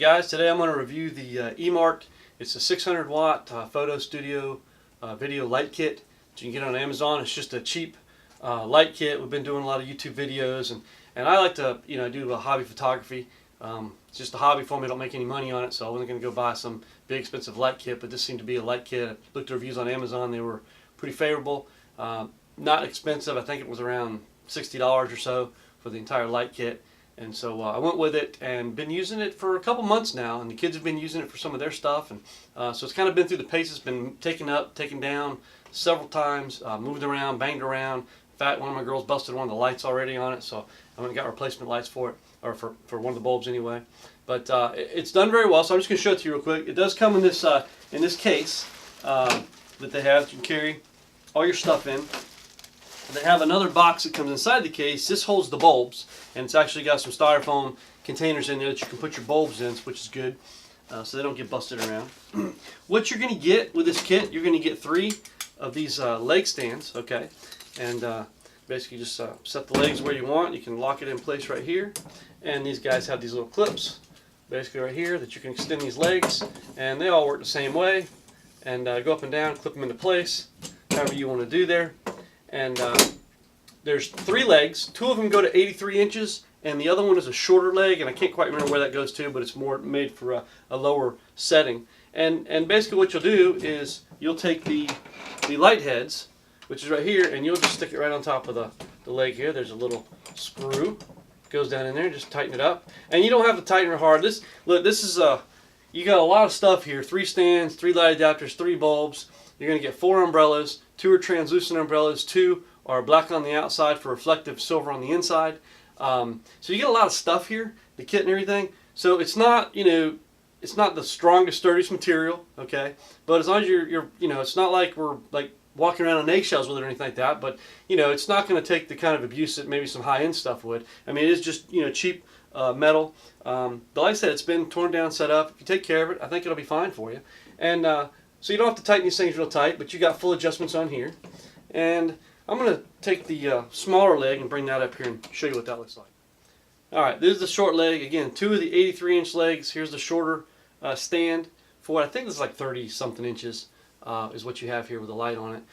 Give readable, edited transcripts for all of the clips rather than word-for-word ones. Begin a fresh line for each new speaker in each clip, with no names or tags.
guys, today I'm going to review the Emart. It's a 600 watt photo studio video light kit that you can get on Amazon. It's just a cheap light kit. We've been doing a lot of YouTube videos, and I like to do a hobby photography. It's just a hobby for me. I don't make any money on it, so I wasn't going to go buy some big expensive light kit, but this seemed to be a light kit. I looked at reviews on Amazon. They were pretty favorable. Not expensive. I think it was around $60 or so for the entire light kit. And so I went with it and been using it for a couple months now, and the kids have been using it for some of their stuff, and so it's kind of been through the paces, been taken up, taken down several times, moved around, banged around. In fact, one of my girls busted one of the lights already on it, so I went and got replacement lights for it, or for one of the bulbs anyway. But it's done very well, so I'm just going to show it to you real quick. It does come in this case that they have that you can carry all your stuff in. They have another box that comes inside the case. This holds the bulbs, and it's actually got some styrofoam containers in there that you can put your bulbs in, which is good, so they don't get busted around. What you're going to get with this kit, you're going to get 3 of these leg stands, okay? And basically just set the legs where you want. You can lock it in place right here, and these guys have these little clips, basically right here, that you can extend these legs, and they all work the same way, and go up and down, clip them into place, however you want to do there. And there's 3 legs. 2 of them go to 83 inches, and the other one is a shorter leg, and I can't quite remember where that goes to, but it's more made for a lower setting. And basically what you'll do is you'll take the light heads, which is right here, and you'll just stick it right on top of the leg here. There's a little screw. It goes down in there, just tighten it up. And you don't have to tighten it hard. Look, this is you got a lot of stuff here. 3 stands, 3 light adapters, 3 bulbs. You're going to get 4 umbrellas. 2 are translucent umbrellas. 2 are black on the outside for reflective silver on the inside. So you get a lot of stuff here, the kit and everything. So it's not, it's not the strongest, sturdiest material, okay? But as long as you're it's not like we're like walking around on eggshells with it or anything like that. But it's not going to take the kind of abuse that maybe some high-end stuff would. I mean, it is just cheap metal. But like I said, it's been torn down, set up. If you take care of it, I think it'll be fine for you. And so you don't have to tighten these things real tight, but you got full adjustments on here. And I'm going to take the smaller leg and bring that up here and show you what that looks like. Alright, this is the short leg. Again, 2 of the 83-inch legs. Here's the shorter stand for what I think is like 30-something inches is what you have here with the light on it.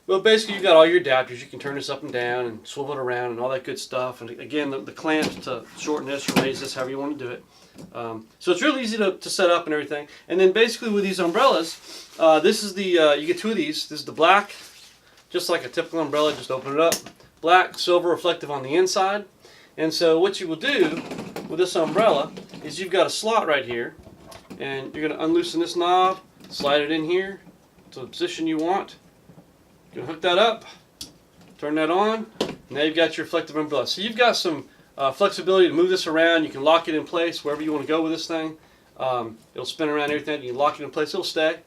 Well, basically you've got all your adapters. You can turn this up and down and swivel it around and all that good stuff. And again, the clamps to shorten this or raise this, however you want to do it. So it's really easy to set up and everything. And then basically with these umbrellas, this is you get 2 of these. This is the black, just like a typical umbrella, just open it up. Black, silver, reflective on the inside. And so what you will do with this umbrella is you've got a slot right here, and you're going to unloosen this knob, slide it in here to the position you want. You're going to hook that up, turn that on, and now you've got your reflective umbrella. So you've got some flexibility to move this around. You can lock it in place wherever you want to go with this thing. It'll spin around everything. You can lock it in place. It'll stay.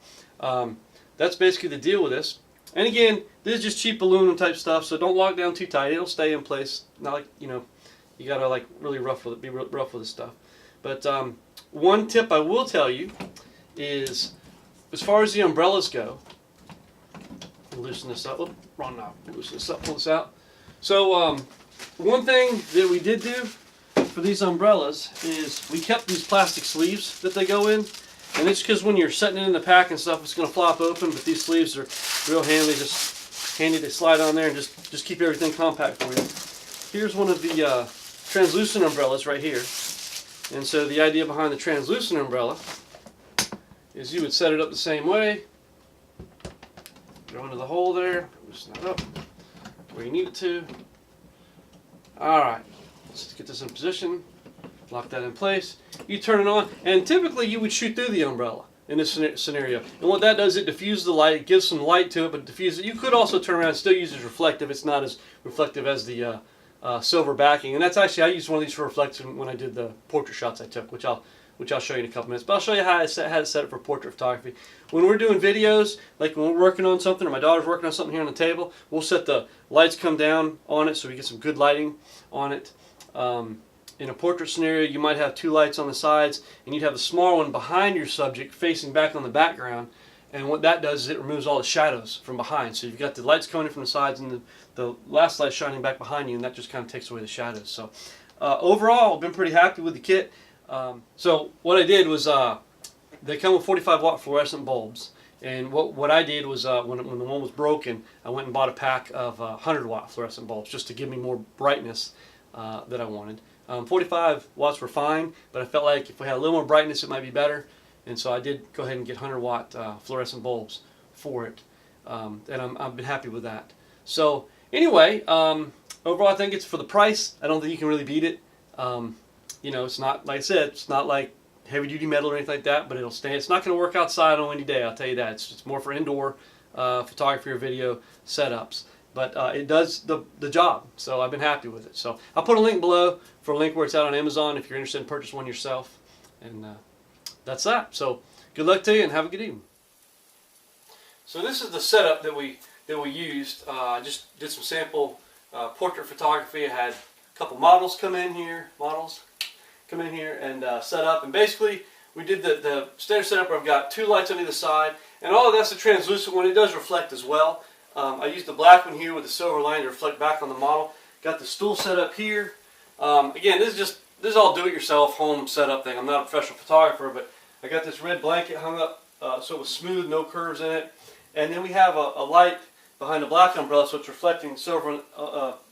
That's basically the deal with this. And again, this is just cheap aluminum type stuff, so don't lock down too tight. It'll stay in place. Not like you gotta like really rough with it. Be rough with this stuff. But one tip I will tell you is, as far as the umbrellas go, loosen this up. Oh, wrong knob. Loosen this up. Pull this out. So one thing that we did do for these umbrellas is we kept these plastic sleeves that they go in, and it's because when you're setting it in the pack and stuff, it's going to flop open. But these sleeves are real handy, just handy to slide on there and just keep everything compact for you. Here's one of the translucent umbrellas right here, and so the idea behind the translucent umbrella is you would set it up the same way. Go into the hole there, loosen that up where you need it to. Alright, let's get this in position, lock that in place. You turn it on, and typically you would shoot through the umbrella in this scenario. And what that does, it diffuses the light, it gives some light to it, but diffuses it. You could also turn around and still use it as reflective. It's not as reflective as the silver backing. And that's actually, I used one of these for reflection when I did the portrait shots I took, which I'll show you in a couple minutes. But I'll show you how to set it for portrait photography. When we're doing videos, like when we're working on something, or my daughter's working on something here on the table, we'll set the lights come down on it so we get some good lighting on it. In a portrait scenario, you might have 2 lights on the sides, and you'd have the small one behind your subject facing back on the background. And what that does is it removes all the shadows from behind. So you've got the lights coming in from the sides and the last light shining back behind you, and that just kind of takes away the shadows. So overall, I've been pretty happy with the kit. So what I did was they come with 45-watt fluorescent bulbs. And what I did was when the one was broken, I went and bought a pack of 100-watt fluorescent bulbs just to give me more brightness that I wanted. 45 watts were fine, but I felt like if we had a little more brightness it might be better. And so I did go ahead and get 100-watt fluorescent bulbs for it. And I've been happy with that. So anyway, overall I think it's for the price. I don't think you can really beat it. You know, it's not, like I said, it's not like heavy duty metal or anything like that, but it'll stand. It's not going to work outside on a windy day, I'll tell you that. It's more for indoor photography or video setups, but it does the job, so I've been happy with it. So I'll put a link below for a link where it's out on Amazon if you're interested in purchasing one yourself. And that's that. So good luck to you and have a good evening. So this is the setup that we used. I just did some sample portrait photography. I had a couple models come in here, and set up, and basically we did the standard setup where I've got 2 lights on either side, and all of that's a translucent one. It does reflect as well. I used the black one here with the silver line to reflect back on the model. Got the stool set up here. Again, this is all do-it-yourself home setup thing. I'm not a professional photographer, but I got this red blanket hung up so it was smooth, no curves in it, and then we have a light behind the black umbrella, so it's reflecting silver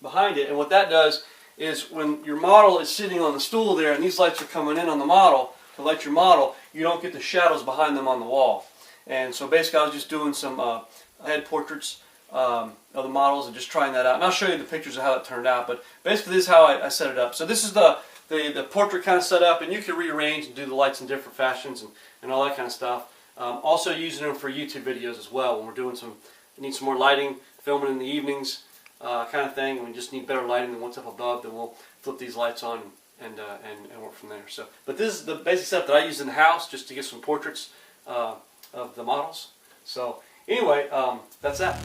behind it. And what that does is when your model is sitting on the stool there and these lights are coming in on the model to light your model, you don't get the shadows behind them on the wall. And so basically I was just doing some head portraits of the models and just trying that out. And I'll show you the pictures of how it turned out, but basically this is how I set it up. So this is the portrait kind of set up, and you can rearrange and do the lights in different fashions and all that kind of stuff. Also using them for YouTube videos as well when we're doing need some more lighting, filming in the evenings. Kind of thing, and we just need better lighting than what's up above, then we'll flip these lights on and work from there. So, but this is the basic stuff that I use in the house just to get some portraits of the models. So anyway, that's that.